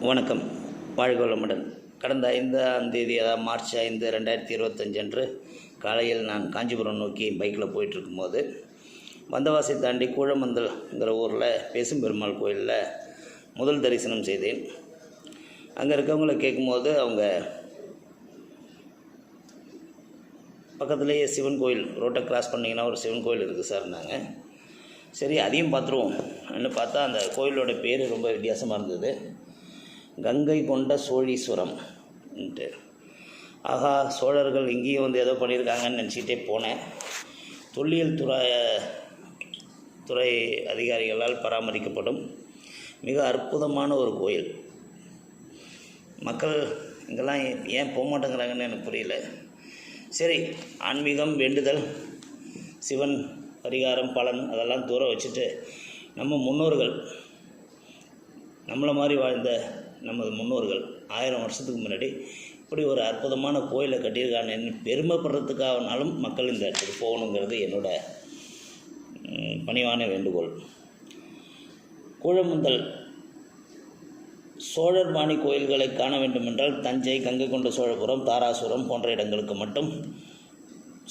வணக்கம். வாழ்க வளமுடன். கடந்த 5ஆம் தேதி, அதாவது மார்ச் 5, 2025 அன்று காலையில் நான் காஞ்சிபுரம் நோக்கி பைக்கில் போயிட்டுருக்கும்போது வந்தவாசி தாண்டி கூழமந்தல்ங்கிற ஊரில் பேசும்பெருமாள் கோயிலில் முதல் தரிசனம் செய்தேன். அங்கே இருக்கவங்கள கேட்கும்போது அவங்க பக்கத்துலேயே சிவன் கோயில், ரோட்டை கிராஸ் பண்ணிங்கன்னா ஒரு சிவன் கோயில் இருக்குது சார்னாங்க. சரி, அதையும் பார்த்துருவோம்னு பார்த்தா அந்த கோயிலோட பேர் ரொம்ப வித்தியாசமாக இருந்தது. கங்கை கொண்ட சோழீஸ்வரம்ன்ட்டு. ஆகா, சோழர்கள் இங்கேயும் வந்து ஏதோ பண்ணியிருக்காங்கன்னு நினச்சிக்கிட்டே போனேன். தொல்லியல் துறை அதிகாரிகளால் பராமரிக்கப்படும் மிக அற்புதமான ஒரு கோயில். மக்கள் இங்கெல்லாம் ஏன் போக மாட்டேங்கிறாங்கன்னு எனக்கு புரியல. சரி, ஆன்மீகம், வேண்டுதல், சிவன் பரிகாரம், பலன் அதெல்லாம் தூரம் வச்சுட்டு நம்ம முன்னோர்கள், நம்மளை மாதிரி வாழ்ந்த நமது முன்னோர்கள் 1000 வருஷத்துக்கு முன்னாடி இப்படி ஒரு அற்புதமான கோயிலை கட்டியிருக்காங்கன்னு பெருமைப்படுறதுக்காகனாலும் மக்கள் இந்த இடத்துக்கு போகணுங்கிறது என்னோட பணிவான வேண்டுகோள். கூழமந்தல் சோழர் பாணி கோயில்களை காண வேண்டுமென்றால் தஞ்சை, கங்கை கொண்ட சோழபுரம், தாராசுரம் போன்ற இடங்களுக்கு மட்டும்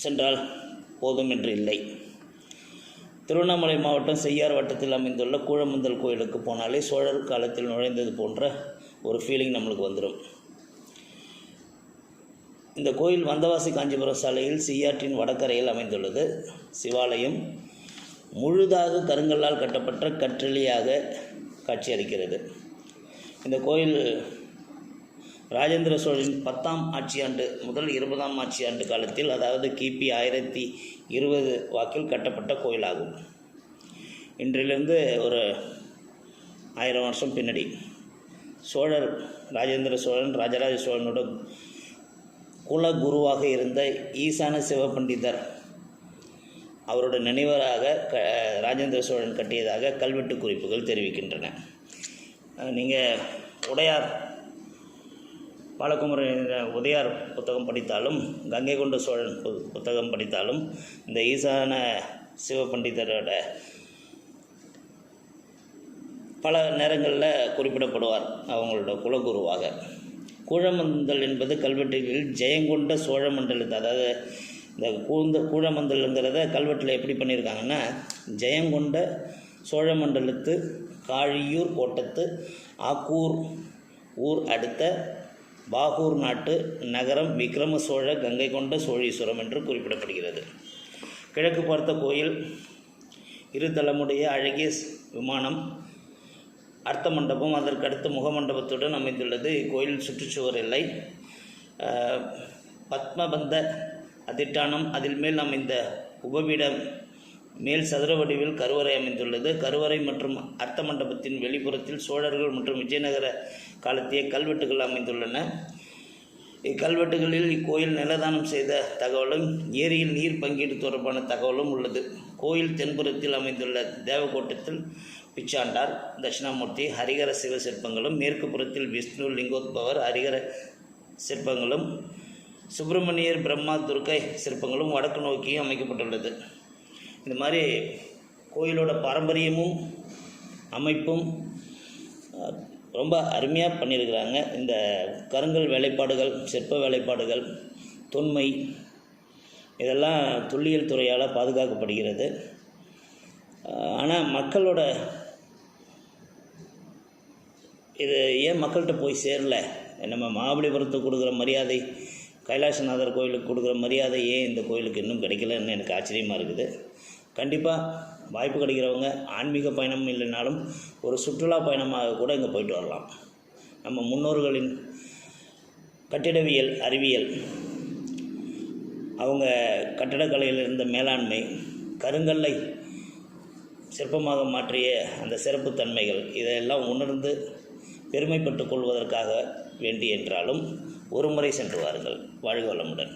சென்றால் போதும் என்று இல்லை. திருவண்ணாமலை மாவட்டம் செய்யார் வட்டத்தில் அமைந்துள்ள கூழமந்தல் கோயிலுக்கு போனாலே சோழர் காலத்தில் நுழைந்தது போன்ற ஒரு ஃபீலிங் நம்மளுக்கு வந்துடும். இந்த கோயில் வந்தவாசி காஞ்சிபுரம் சாலையில் செய்யாற்றின் வடகரையில் அமைந்துள்ளது. சிவாலயம் முழுதாக கருங்கல்லால் கட்டப்பட்ட கற்றளியாக காட்சியளிக்கிறது. இந்த கோயில் ராஜேந்திர சோழன் 10ஆம் ஆட்சியாண்டு முதல் 20ஆம் ஆட்சியாண்டு காலத்தில், அதாவது கிபி 1020 வாக்கில் கட்டப்பட்ட கோயிலாகும். இன்றிலிருந்து ஒரு 1000 வருஷம் பின்னாடி சோழர் ராஜேந்திர சோழன் ராஜராஜ சோழனோட குலகுருவாக இருந்த ஈசான சிவபண்டிதர் அவரோட நினைவராக ராஜேந்திர சோழன் கட்டியதாக கல்வெட்டு குறிப்புகள் தெரிவிக்கின்றன. நீங்கள் உடையார் பாலகுமரன் உடையார் புத்தகம் படித்தாலும், கங்கை கொண்ட சோழன் புத்தகம் படித்தாலும் இந்த ஈசான சிவபண்டிதரோட பல நேரங்களில் குறிப்பிடப்படுவார் அவங்களோட குலகுருவாக. கூழமந்தல் என்பது கல்வெட்டுகளில் ஜெயங்கொண்ட சோழ மண்டலத்தை, அதாவது இந்த கூழமந்தல்ங்கிறத கல்வெட்டில் எப்படி பண்ணியிருக்காங்கன்னா, ஜெயங்கொண்ட சோழ மண்டலத்து காழியூர் கோட்டத்து ஆக்கூர் ஊர் அடுத்த பாகூர் நாட்டு நகரம் விக்ரம சோழ கங்கை கொண்ட சோழீஸ்வரம் என்று குறிப்பிடப்படுகிறது. கிழக்கு பார்த்த கோயில், இருதளமுடைய அழகிய விமானம், அர்த்த மண்டபம், அதற்கடுத்து முகமண்டபத்துடன் அமைந்துள்ளது. இக்கோயில் சுற்றுச்சுவர் இல்லை. பத்மபந்த அதிட்டானம், அதில் மேல் அமைந்த உபபீடம் மேல் சதுர வடிவில் கருவறை அமைந்துள்ளது. கருவறை மற்றும் அர்த்த மண்டபத்தின் வெளிப்புறத்தில் சோழர்கள் மற்றும் விஜயநகர காலத்திய கல்வெட்டுகள் அமைந்துள்ளன. இக்கல்வெட்டுகளில் இக்கோயில் நிலதானம் செய்த தகவலும் ஏரியில் நீர் பங்கீடு தொடர்பான தகவலும் உள்ளது. கோயில் தென்புறத்தில் அமைந்துள்ள தேவகோட்டத்தில் பிச்சாண்டார், தட்சிணாமூர்த்தி, ஹரிகர சிவ சிற்பங்களும், மேற்கு புறத்தில் விஷ்ணு லிங்கோத்பவர் ஹரிகர சிற்பங்களும், சுப்பிரமணியர் பிரம்மா துர்க்கை சிற்பங்களும் வடக்கு நோக்கியும் அமைக்கப்பட்டுள்ளது. இந்த மாதிரி கோயிலோட பாரம்பரியமும் அமைப்பும் ரொம்ப அருமையாக பண்ணியிருக்கிறாங்க. இந்த கருங்கல் வேலைப்பாடுகள், சிற்ப வேலைப்பாடுகள், தொன்மை இதெல்லாம் தொல்லியல் துறையால் பாதுகாக்கப்படுகிறது. ஆனால் மக்களோட இது ஏன் மக்கள்கிட்ட போய் சேரல? நம்ம மகாபலிபுரத்துக்கு கொடுக்குற மரியாதை, கைலாசநாதர் கோயிலுக்கு கொடுக்குற மரியாதை ஏன் இந்த கோயிலுக்கு இன்னும் கிடைக்கலன்னு எனக்கு ஆச்சரியமாக இருக்குது. கண்டிப்பாக வாய்ப்பு கிடைக்கிறவங்க ஆன்மீக பயணம் இல்லைனாலும் ஒரு சுற்றுலா பயணமாக கூட இங்கே போயிட்டு வரலாம். நம்ம முன்னோர்களின் கட்டிடவியல் அறிவியல், அவங்க கட்டடக்கலையில் இருந்த மேலாண்மை, கருங்கல்லை சிற்பமாக மாற்றிய அந்த சிறப்புத்தன்மைகள், இதையெல்லாம் உணர்ந்து பெருமைப்பட்டு கொள்வதற்காக வேண்டி என்றாலும் ஒரு முறை சென்று வாருங்கள். வாழ்க வளமுடன்.